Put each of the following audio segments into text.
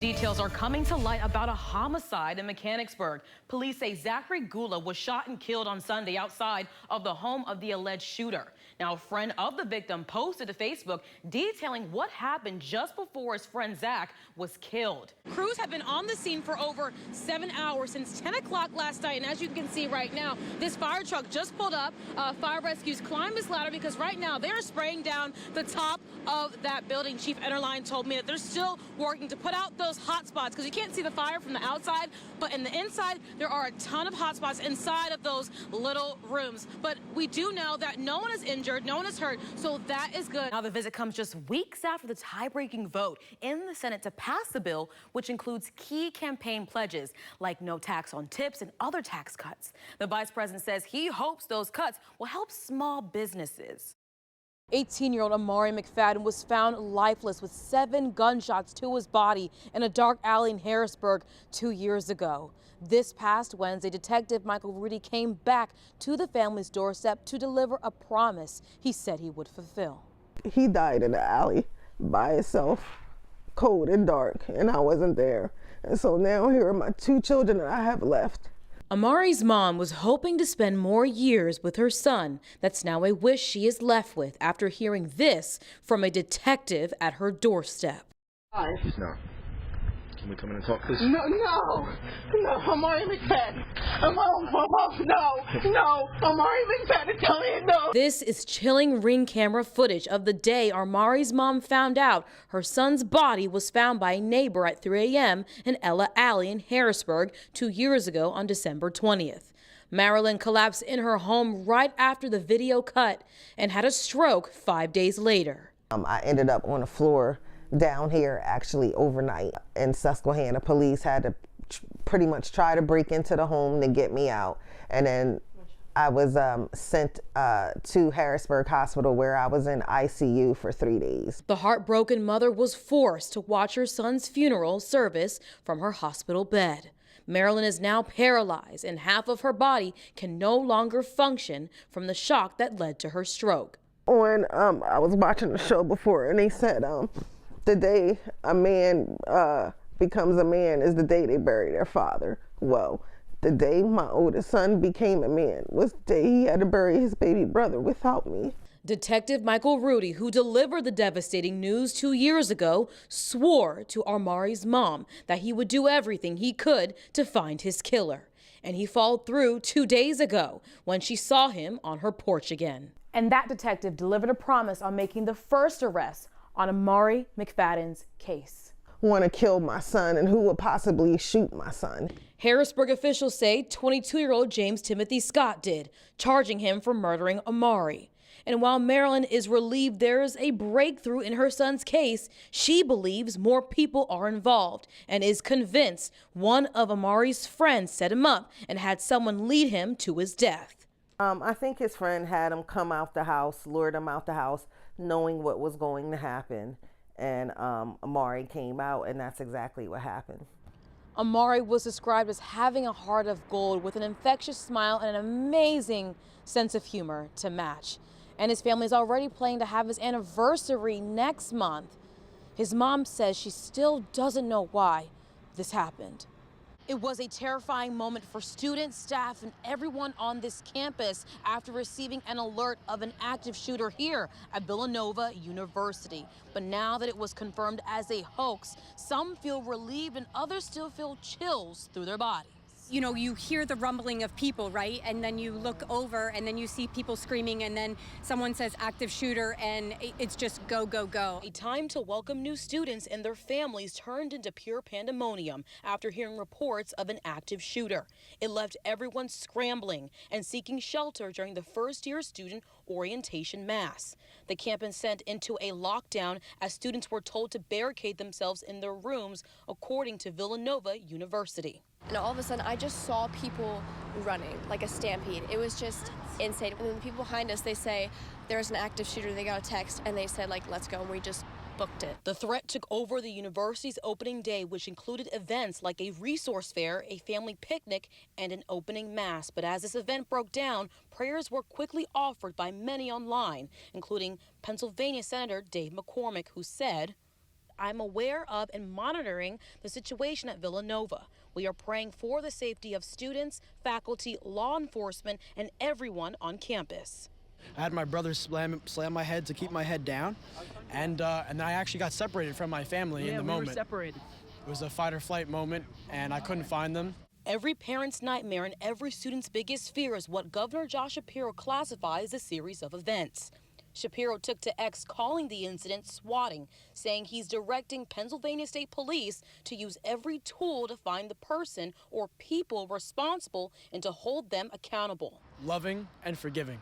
Details are coming to light about a homicide in Mechanicsburg. Police say Zachary Gula was shot and killed on Sunday outside of the home of the alleged shooter. Now, a friend of the victim posted to Facebook detailing what happened just before his friend Zach was killed. Crews have been on the scene for over 7 hours since 10 o'clock last night. And as you can see right now, this fire truck just pulled up. Fire rescues climbed this ladder because right now they're spraying down the top of that building. Chief Enterline told me that they're still working to put out those hot spots because you can't see the fire from the outside, but in the inside there are a ton of hot spots inside of those little rooms. But we do know that no one is injured, no one is hurt, so that is good. Now the visit comes just weeks after the tie-breaking vote in the Senate to pass the bill, which includes key campaign pledges like no tax on tips and other tax cuts. The vice president says he hopes those cuts will help small businesses. 18-year-old Amari McFadden was found lifeless with 7 gunshots to his body in a dark alley in Harrisburg 2 years ago. This past Wednesday, Detective Michael Rudy came back to the family's doorstep to deliver a promise he said he would fulfill. He died in the alley by himself, cold and dark, and I wasn't there. And so now here are my 2 children that I have left. Amari's mom was hoping to spend more years with her son. That's now a wish she is left with after hearing this from a detective at her doorstep. No. Can we come in and talk, please? No, Amari McFadden. No, Amari McFadden, tell me no. This is chilling Ring camera footage of the day Amari's mom found out her son's body was found by a neighbor at 3 a.m. in Ella Alley in Harrisburg 2 years ago on December 20th. Marilyn collapsed in her home right after the video cut and had a stroke 5 days later. I ended up on the floor down here actually overnight in Susquehanna. Police had to pretty much try to break into the home to get me out, and then I was sent to Harrisburg Hospital where I was in ICU for 3 days. The heartbroken mother was forced to watch her son's funeral service from her hospital bed. Marilyn is now paralyzed and half of her body can no longer function from the shock that led to her stroke. I was watching the show before and they said the day a man becomes a man is the day they bury their father. Well, the day my oldest son became a man was the day he had to bury his baby brother without me. Detective Michael Rudy, who delivered the devastating news 2 years ago, swore to Amari's mom that he would do everything he could to find his killer. And he followed through 2 days ago when she saw him on her porch again. And that detective delivered a promise on making the first arrest on Amari McFadden's case. Want to kill my son, and who would possibly shoot my son? Harrisburg officials say 22-year-old James Timothy Scott did, charging him for murdering Amari. And while Marilyn is relieved there is a breakthrough in her son's case, she believes more people are involved and is convinced one of Amari's friends set him up and had someone lead him to his death. I think his friend had him come out the house, lured him out the house, knowing what was going to happen. And Amari came out, and that's exactly what happened. Amari was described as having a heart of gold with an infectious smile and an amazing sense of humor to match. And his family is already planning to have his anniversary next month. His mom says she still doesn't know why this happened. It was a terrifying moment for students, staff, and everyone on this campus after receiving an alert of an active shooter here at Villanova University. But now that it was confirmed as a hoax, some feel relieved and others still feel chills through their bodies. You know, you hear the rumbling of people, right? And then you look over and then you see people screaming and then someone says active shooter and it's just go, go, go. A time to welcome new students and their families turned into pure pandemonium after hearing reports of an active shooter. It left everyone scrambling and seeking shelter during the first-year student orientation mass. The campus sent into a lockdown as students were told to barricade themselves in their rooms, according to Villanova University. And all of a sudden, I just saw people running like a stampede. It was just insane. And then the people behind us, they say, there's an active shooter. They got a text, and they said, like, let's go. And we just booked it. The threat took over the university's opening day, which included events like a resource fair, a family picnic, and an opening mass. But as this event broke down, prayers were quickly offered by many online, including Pennsylvania Senator Dave McCormick, who said, I'm aware of and monitoring the situation at Villanova. We are praying for the safety of students, faculty, law enforcement, and everyone on campus. I had my brother slam my head to keep my head down, and I actually got separated from my family in the moment. Were separated. It was a fight or flight moment, and I couldn't find them. Every parent's nightmare and every student's biggest fear is what Governor Josh Shapiro classifies as a series of events. Shapiro took to X calling the incident swatting, saying he's directing Pennsylvania State Police to use every tool to find the person or people responsible and to hold them accountable. Loving and forgiving,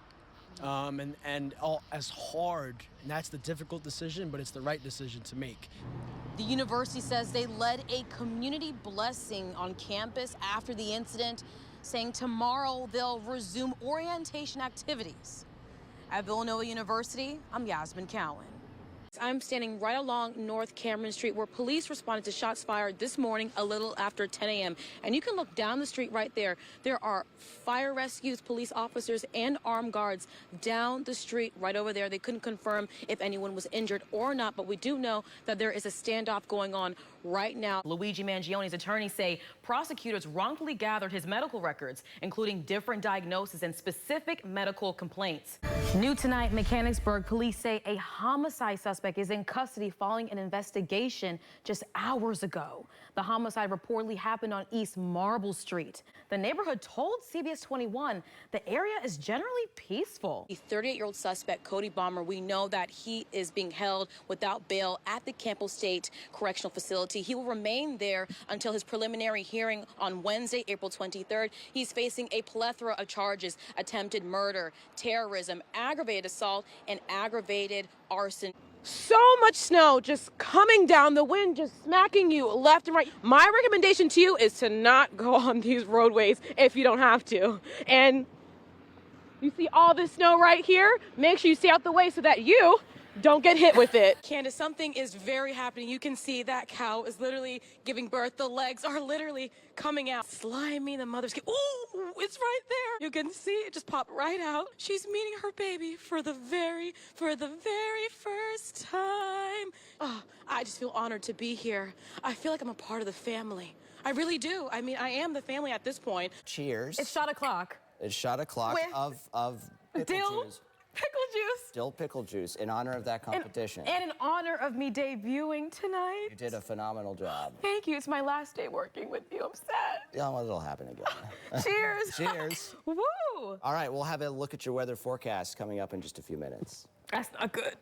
and all as hard, and that's the difficult decision, but it's the right decision to make. The university says they led a community blessing on campus after the incident, saying tomorrow they'll resume orientation activities. At Villanova University, I'm Yasmine Cowan. I'm standing right along North Cameron Street where police responded to shots fired this morning a little after 10 a.m. And you can look down the street right there. There are fire rescues, police officers, and armed guards down the street right over there. They couldn't confirm if anyone was injured or not, but we do know that there is a standoff going on right now. Luigi Mangione's attorneys say prosecutors wrongfully gathered his medical records, including different diagnoses and specific medical complaints. New tonight, Mechanicsburg police say a homicide suspect is in custody following an investigation just hours ago. The homicide reportedly happened on East Marble Street. The neighborhood told CBS 21 the area is generally peaceful. The 38-year-old suspect, Cody Bomber, we know that he is being held without bail at the Campbell State Correctional Facility. He will remain there until his preliminary hearing on Wednesday, April 23rd. He's facing a plethora of charges: attempted murder, terrorism, aggravated assault, and aggravated arson. So much snow just coming down, the wind just smacking you left and right. My recommendation to you is to not go on these roadways if you don't have to. And you see all this snow right here? Make sure you stay out the way so that you don't get hit with it. Candace, something is very happening. You can see that cow is literally giving birth. The legs are literally coming out. Slimy, the mother's kid. Ooh, it's right there. You can see it just pop right out. She's meeting her baby for the very first time. Oh, I just feel honored to be here. I feel like I'm a part of the family. I really do. I mean, I am the family at this point. Cheers. It's shot o'clock. It's shot o'clock of pickle Dill juice. pickle juice. Dill pickle juice in honor of that competition. And in honor of me debuting tonight. You did a phenomenal job. Thank you. It's my last day working with you. I'm sad. Yeah, well, it'll happen again. Cheers. Cheers. Woo. All right, we'll have a look at your weather forecast coming up in just a few minutes. That's not good.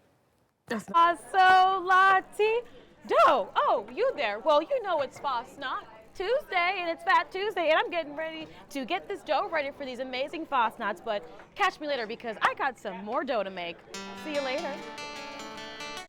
That's not. Lati do. Oh, you there? Well, you know it's Fosnot Tuesday, and it's Fat Tuesday, and I'm getting ready to get this dough ready for these amazing Fosnots. But catch me later because I got some more dough to make. See you later.